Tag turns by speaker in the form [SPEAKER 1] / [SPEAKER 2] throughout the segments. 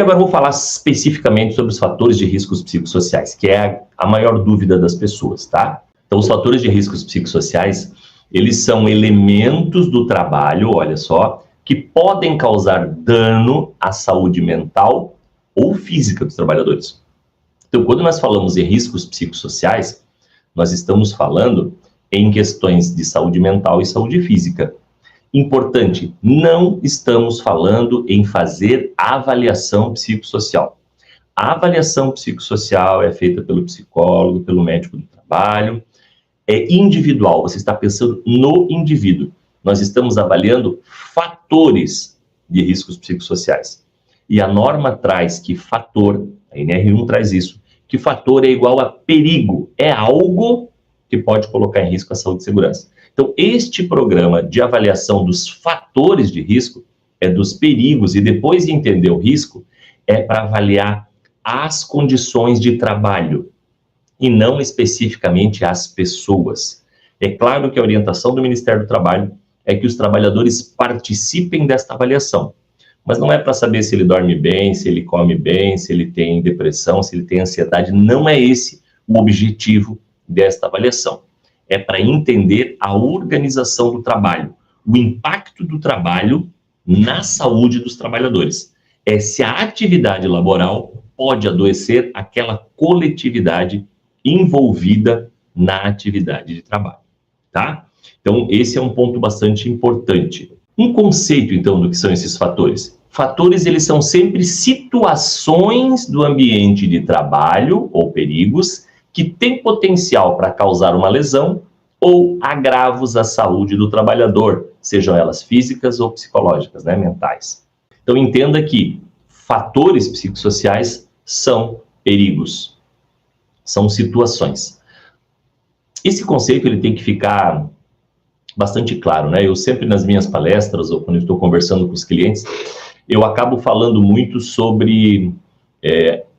[SPEAKER 1] agora eu vou falar especificamente sobre os fatores de riscos psicossociais, que é a maior dúvida das pessoas, tá? Então, os fatores de riscos psicossociais, eles são elementos do trabalho, olha só, que podem causar dano à saúde mental ou física dos trabalhadores. Então, quando nós falamos em riscos psicossociais, nós estamos falando em questões de saúde mental e saúde física. Importante, não estamos falando em fazer avaliação psicossocial. A avaliação psicossocial é feita pelo psicólogo, pelo médico do trabalho, é individual, você está pensando no indivíduo. Nós estamos avaliando fatores de riscos psicossociais. E a norma traz que fator, a NR1 traz isso, que fator é igual a perigo, é algo que pode colocar em risco a saúde e segurança. Então, este programa de avaliação dos fatores de risco é dos perigos, e depois de entender o risco, é para avaliar as condições de trabalho, e não especificamente as pessoas. É claro que a orientação do Ministério do Trabalho é que os trabalhadores participem desta avaliação, mas não é para saber se ele dorme bem, se ele come bem, se ele tem depressão, se ele tem ansiedade, não é esse o objetivo desta avaliação. É para entender a organização do trabalho, o impacto do trabalho na saúde dos trabalhadores. É se a atividade laboral pode adoecer aquela coletividade envolvida na atividade de trabalho, tá? Então, esse é um ponto bastante importante. Um conceito, então, do que são esses fatores. Fatores, eles são sempre situações do ambiente de trabalho ou perigos que têm potencial para causar uma lesão ou agravos à saúde do trabalhador, sejam elas físicas ou psicológicas, né, mentais. Então, entenda que fatores psicossociais são perigos, são situações. Esse conceito ele tem que ficar bastante claro, né? Eu sempre nas minhas palestras ou quando eu estou conversando com os clientes, eu acabo falando muito sobre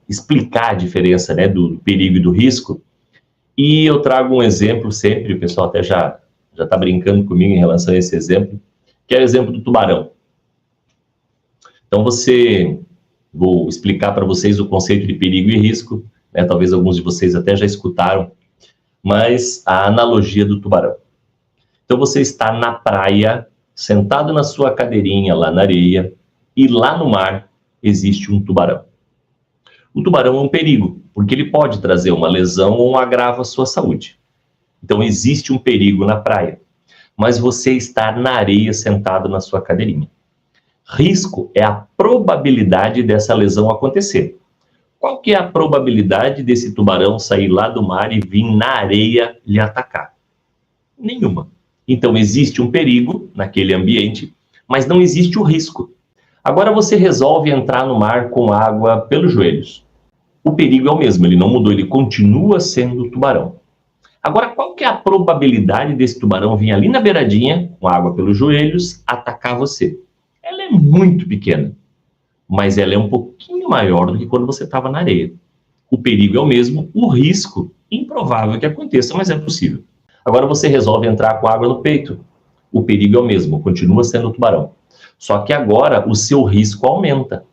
[SPEAKER 1] explicar a diferença, né, do perigo e do risco, e eu trago um exemplo sempre, o pessoal até já está brincando comigo em relação a esse exemplo, que é o exemplo do tubarão. Então vou explicar para vocês o conceito de perigo e risco, né? Talvez alguns de vocês até já escutaram, mas a analogia do tubarão. Então você está na praia, sentado na sua cadeirinha lá na areia, e lá no mar existe um tubarão. O tubarão é um perigo, porque ele pode trazer uma lesão ou um agravo à sua saúde. Então existe um perigo na praia, mas você está na areia sentado na sua cadeirinha. Risco é a probabilidade dessa lesão acontecer. Qual que é a probabilidade desse tubarão sair lá do mar e vir na areia lhe atacar? Nenhuma. Então existe um perigo naquele ambiente, mas não existe o risco. Agora você resolve entrar no mar com água pelos joelhos. O perigo é o mesmo, ele não mudou, ele continua sendo tubarão. Agora, qual que é a probabilidade desse tubarão vir ali na beiradinha, com água pelos joelhos, atacar você? Ela é muito pequena, mas ela é um pouquinho maior do que quando você estava na areia. O perigo é o mesmo, o risco, improvável que aconteça, mas é possível. Agora você resolve entrar com água no peito. O perigo é o mesmo, continua sendo tubarão. Só que agora o seu risco aumenta.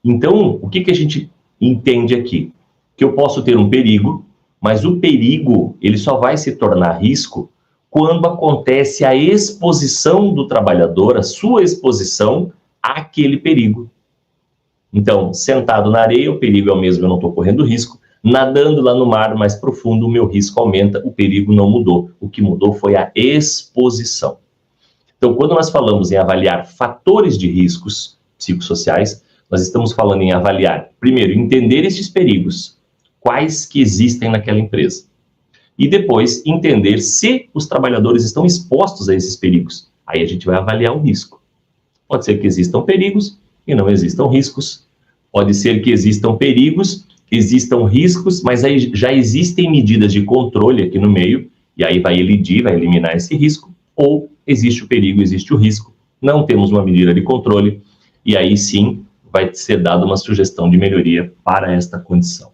[SPEAKER 1] Então, o que a gente entende aqui? Que eu posso ter um perigo, mas o perigo ele só vai se tornar risco quando acontece a exposição do trabalhador, a sua exposição àquele perigo. Então, sentado na areia, o perigo é o mesmo, eu não estou correndo risco. Nadando lá no mar mais profundo, o meu risco aumenta, o perigo não mudou. O que mudou foi a exposição. Então, quando nós falamos em avaliar fatores de riscos psicossociais, nós estamos falando em avaliar, primeiro, entender esses perigos, quais que existem naquela empresa. E depois, entender se os trabalhadores estão expostos a esses perigos. Aí a gente vai avaliar o risco. Pode ser que existam perigos e não existam riscos. Pode ser que existam perigos, existam riscos, mas aí já existem medidas de controle aqui no meio, e aí vai elidir, vai eliminar esse risco, ou existe o perigo, existe o risco, não temos uma medida de controle, e aí sim vai ser dada uma sugestão de melhoria para esta condição.